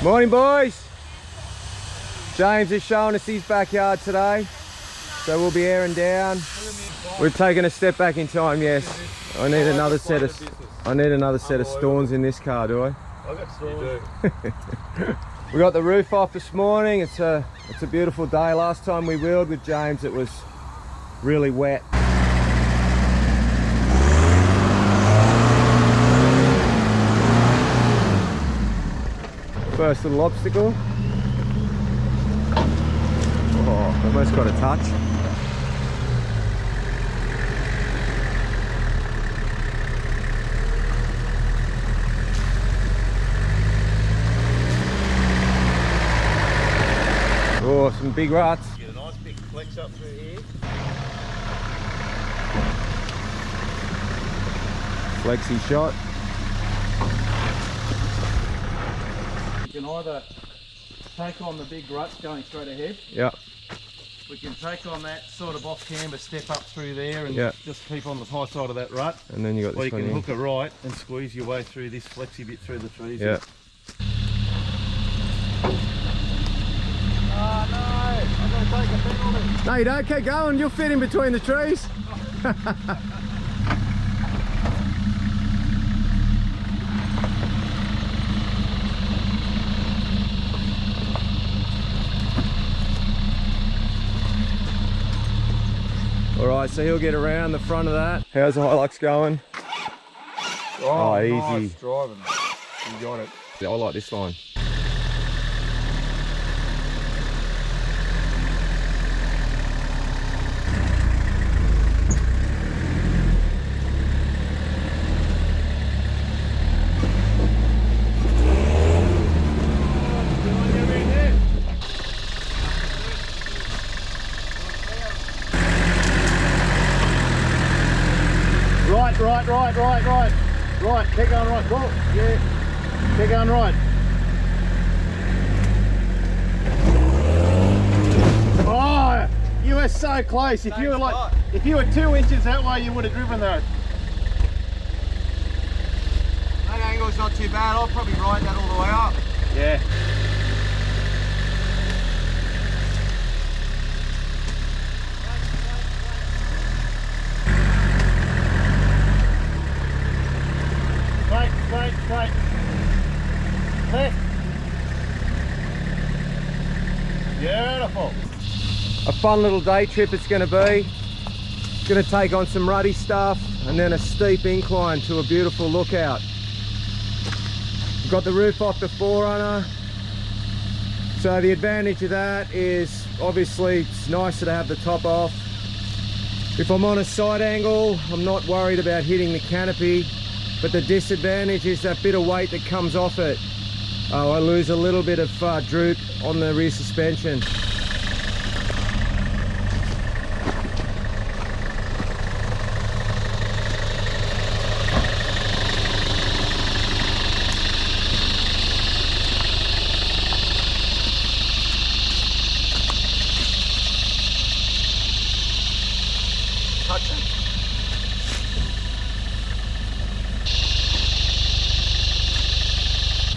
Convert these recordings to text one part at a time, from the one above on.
Morning, boys. James is showing us his backyard today, so we'll be airing down. We've taken a step back in time. Yes, I need another set of Storms in this car, do I? I got Storms. We got the roof off this morning. It's a beautiful day. Last time we wheeled with James, it was really wet. First little obstacle. Oh, almost got a touch. Oh, some big ruts. Get a nice big flex up through here. Flexi shot. You can either take on the big ruts going straight ahead. Yep. We can take on that sort of off camber, step up through there and yep. just keep on the high side of that rut. And then you got this. Or you one can in. hook it right and squeeze your way through this flexi bit through the trees. Yeah. Oh no, I'm going to take a penalty. No, you don't. Keep going. You'll fit in between the trees. Alright, so he'll get around the front of that. How's the Hilux going? Oh, easy. Nice driving. You got it. Yeah, I like this line. Right, keep going right. Whoa, yeah. Keep going right. Oh, you were so close. If you were 2 inches that way, you would have driven that. That angle's not too bad. I'll probably ride that all the way up. Yeah. Straight. Left. Beautiful. A fun little day trip it's going to be. Going to take on some ruddy stuff and then a steep incline to a beautiful lookout. We've got the roof off the 4Runner. So the advantage of that is obviously it's nicer to have the top off. If I'm on a side angle, I'm not worried about hitting the canopy. But the disadvantage is that bit of weight that comes off it. I lose a little bit of droop on the rear suspension.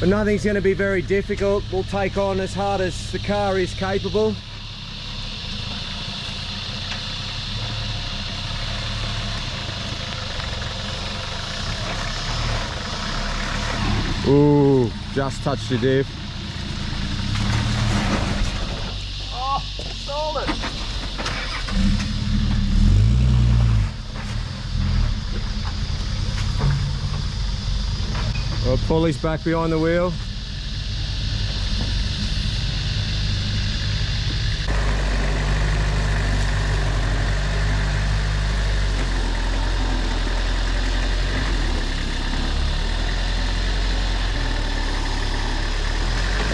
But nothing's going to be very difficult. We'll take on as hard as the car is capable. Ooh, just touched the diff. Oh, solid. Well, pulley's back behind the wheel.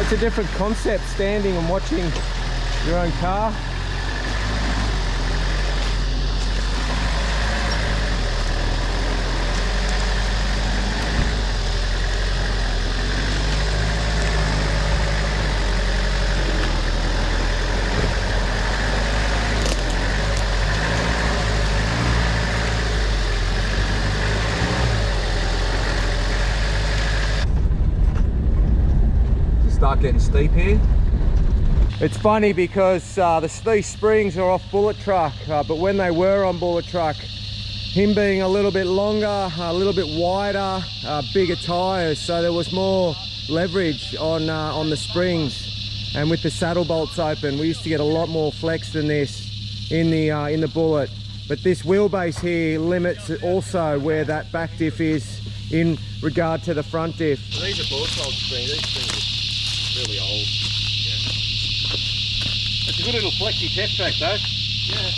It's a different concept standing and watching your own car. start getting steep here. It's funny because these springs are off Bullet Truck, but when they were on Bullet Truck, him being a little bit longer, a little bit wider, bigger tyres, so there was more leverage on the springs. And with the saddle bolts open, we used to get a lot more flex than this in the Bullet. But this wheelbase here limits also where that back diff is in regard to the front diff. These are Bullet-old springs. These springs are really old. Yeah. It's a good little flexy test track though. Yeah.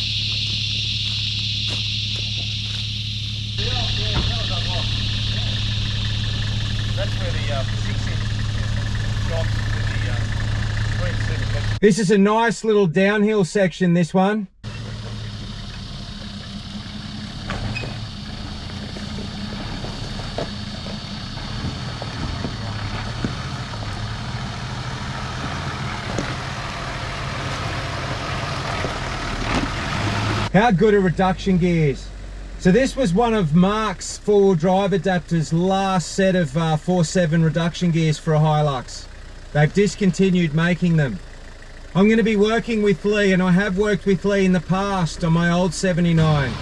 That's where the 6-inch shocks with the screen super flexi. This is a nice little downhill section, this one. How good are reduction gears? So this was one of Mark's four-wheel drive adapters last set of 4.7 reduction gears for a Hilux. They've discontinued making them. I'm going to be working with Lee, and I have worked with Lee in the past on my old 79.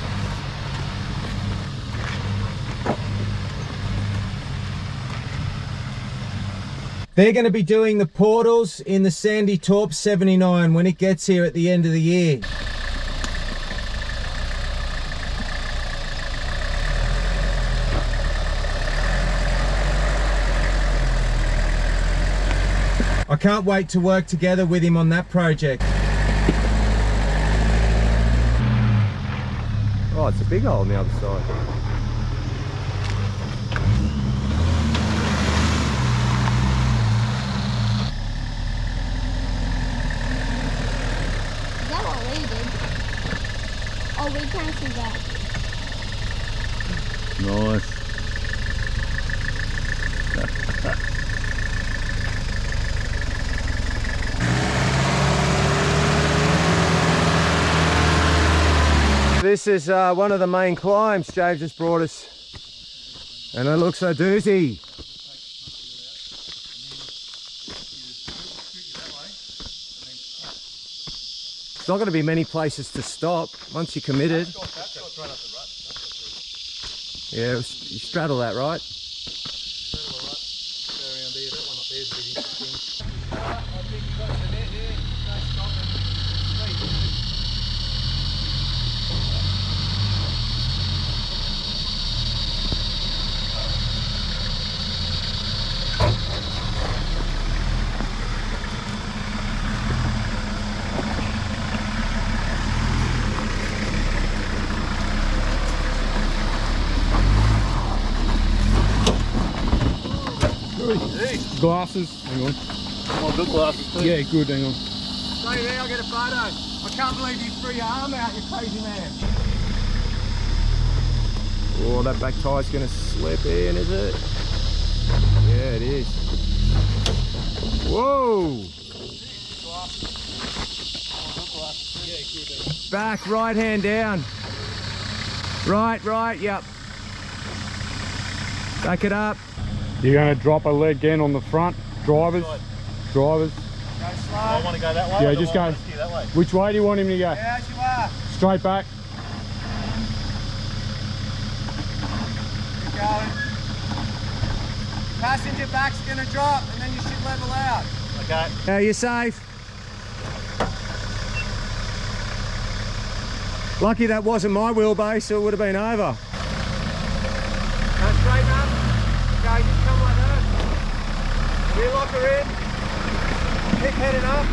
They're going to be doing the portals in the Sandy Torp 79 when it gets here at the end of the year. I can't wait to work together with him on that project. Oh, it's a big hole on the other side. Is that what we did? Oh, we can't see that. Nice. This is one of the main climbs James has brought us, and it looks a doozy. There's not going to be many places to stop once you're committed. Yeah, you straddle that, right? Glasses, hang on. Oh, good glasses too. Yeah, good, hang on. Stay there, I'll get a photo. I can't believe you threw your arm out, you crazy man. Oh, that back tire's going to slip in, is it? Yeah, it is. Whoa! Back, right hand down. Right, yep. Back it up. You're going to drop a leg again on the front, drivers. Go slow. I want to go that way. Yeah, just go. That way. Which way do you want him to go? Yeah, as you are. Straight back. Keep going. Passenger back's going to drop and then you should level out. Okay. Yeah, you're safe. Lucky that wasn't my wheelbase, or it would have been over. Now straighten up. Okay, just come like that. Rear locker in. Keep heading up.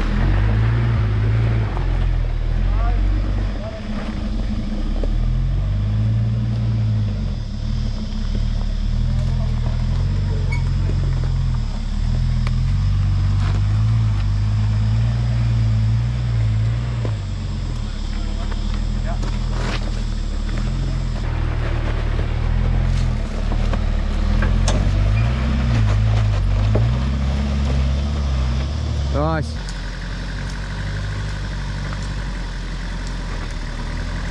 Nice.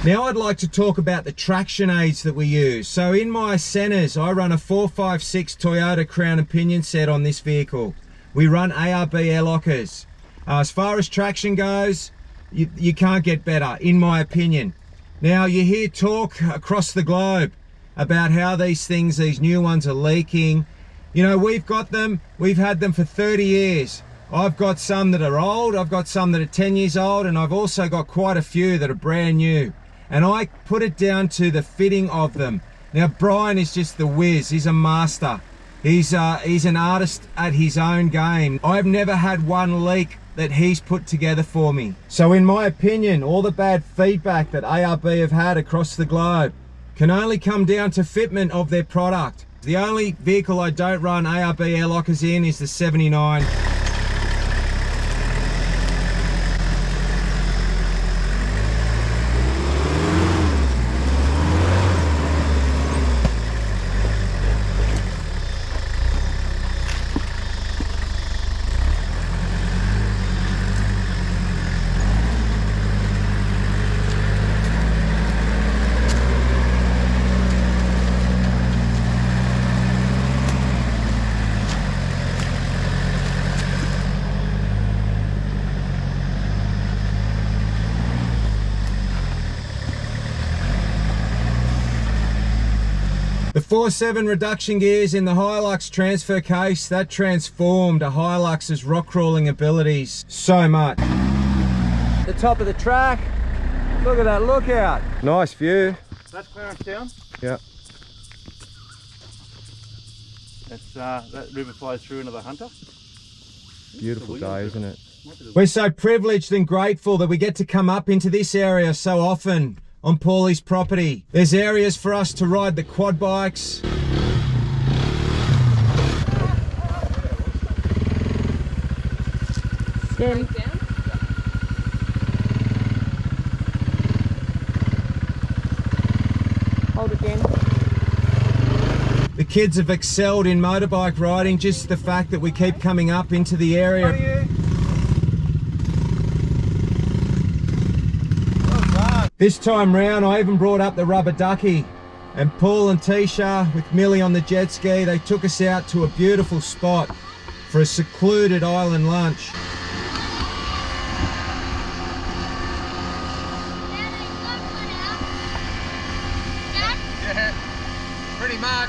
Now I'd like to talk about the traction aids that we use. So in my centers, I run a 456 Toyota Crown and Pinion set on this vehicle. we run ARB air lockers. As far as traction goes, you can't get better, in my opinion. Now, you hear talk across the globe about how these things, these new ones, are leaking. You know, we've got them, we've had them for 30 years. I've got some that are old, I've got some that are 10 years old, and I've also got quite a few that are brand new. And I put it down to the fitting of them. Now, Brian is just the whiz, he's a master. He's an artist at his own game. I've never had one leak that he's put together for me. So in my opinion, all the bad feedback that ARB have had across the globe can only come down to fitment of their product. The only vehicle I don't run ARB air lockers in is the 79. The 4.7 reduction gears in the Hilux transfer case, that transformed a Hilux's rock crawling abilities so much. The top of the track. Look at that lookout. Nice view. That's clearance down. Yeah. That's that river flows through into the Hunter. Beautiful day, isn't it? We're so privileged and grateful that we get to come up into this area so often on Paulie's property. There's areas for us to ride the quad bikes. Then hold it down. The kids have excelled in motorbike riding, just the fact that we keep coming up into the area. This time round, I even brought up the rubber ducky, and Paul and Tisha with Millie on the jet ski, they took us out to a beautiful spot for a secluded island lunch. Yeah, pretty much.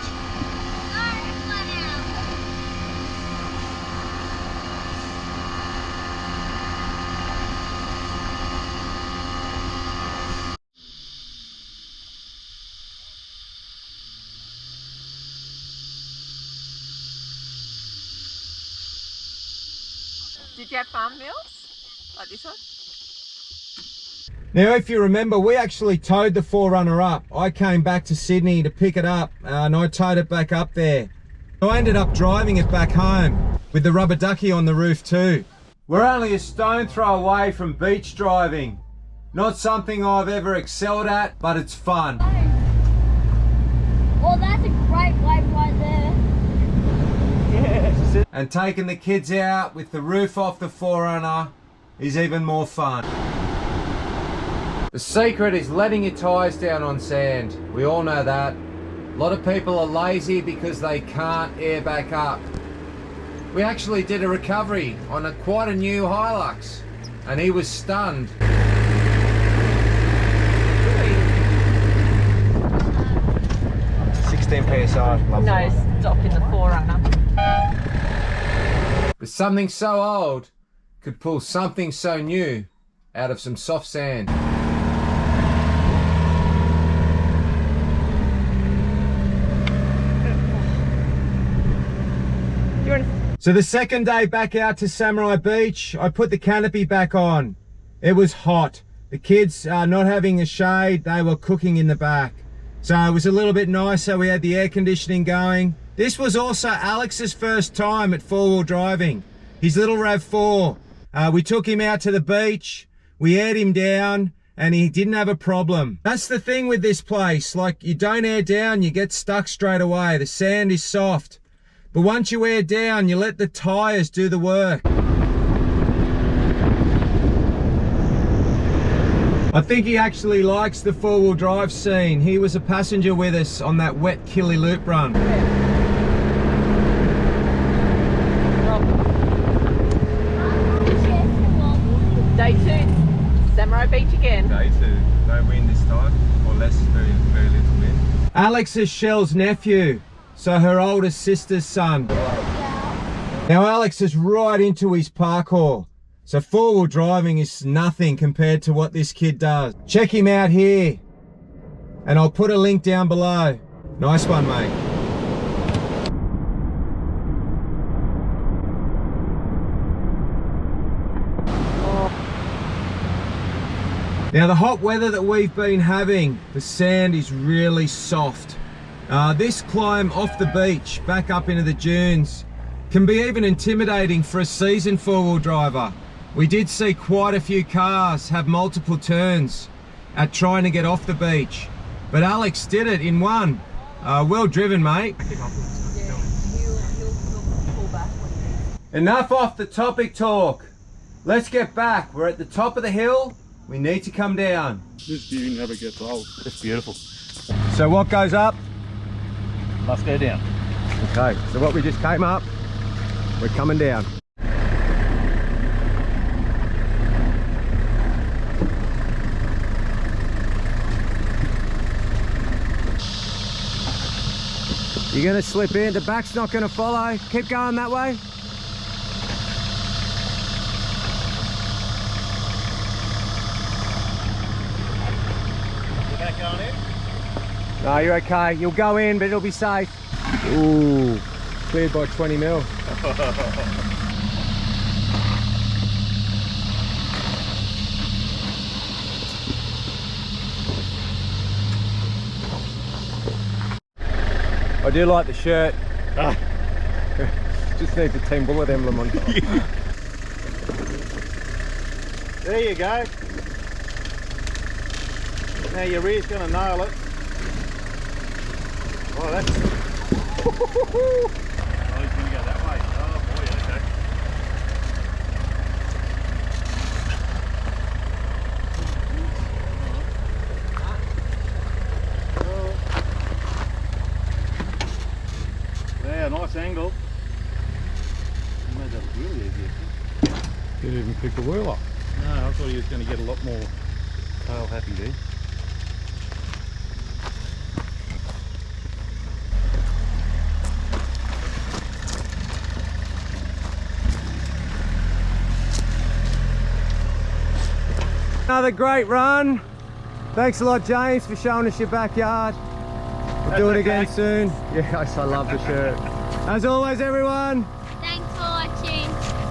Did you have farm meals like this one? Now, if you remember, we actually towed the 4Runner up. I came back to Sydney to pick it up, and I towed it back up there. I ended up driving it back home with the rubber ducky on the roof too. We're only a stone throw away from beach driving. Not something I've ever excelled at, but it's fun. Well, that's a great wave right there. And taking the kids out with the roof off the 4Runner is even more fun. The secret is letting your tyres down on sand. We all know that. A lot of people are lazy because they can't air back up. We actually did a recovery on quite a new Hilux, and he was stunned. 16 PSI. No, stop in the 4Runner. But something so old could pull something so new out of some soft sand. So the second day back out to Samurai Beach, I put the canopy back on. It was hot. The kids not having a shade, they were cooking in the back. So it was a little bit nicer, we had the air conditioning going. This was also Alex's first time at four-wheel driving. His little RAV4. We took him out to the beach, we aired him down, and he didn't have a problem. That's the thing with this place, like you don't air down, you get stuck straight away. The sand is soft. But once you air down, you let the tyres do the work. I think he actually likes the four-wheel drive scene. He was a passenger with us on that wet Killy Loop run. Day 2, Samurai Beach again. Day 2, no wind this time, or less, very little wind. Alex is Shell's nephew, so her older sister's son. Now Alex is right into his parkour, so four-wheel driving is nothing compared to what this kid does. Check him out here, and I'll put a link down below. Nice one, mate. Now the hot weather that we've been having, the sand is really soft. This climb off the beach back up into the dunes can be even intimidating for a seasoned four-wheel driver. We did see quite a few cars have multiple turns at trying to get off the beach, but Alex did it in one. Well driven, mate. Enough off the topic talk. Let's get back. We're at the top of the hill. We need to come down. This view never gets old. It's beautiful. So what goes up? Let's go down. Okay, so what we just came up, we're coming down. You're gonna slip in, the back's not gonna follow. Keep going that way. Going in? No, you're okay. You'll go in, but it'll be safe. Ooh, cleared by 20 mil. I do like the shirt. Just needs a Team Bullet emblem on top. There you go. Now your rear's going to nail it. Oh, that's... oh, he's going to go that way. Oh boy, okay. There, nice angle. You made that look really easy. You didn't even pick the wheel up. No, I thought he was going to get a lot more tail happy there. Another great run. Thanks a lot, James, for showing us your backyard. We'll do it again soon. Yes, I love the shirt. As always, everyone,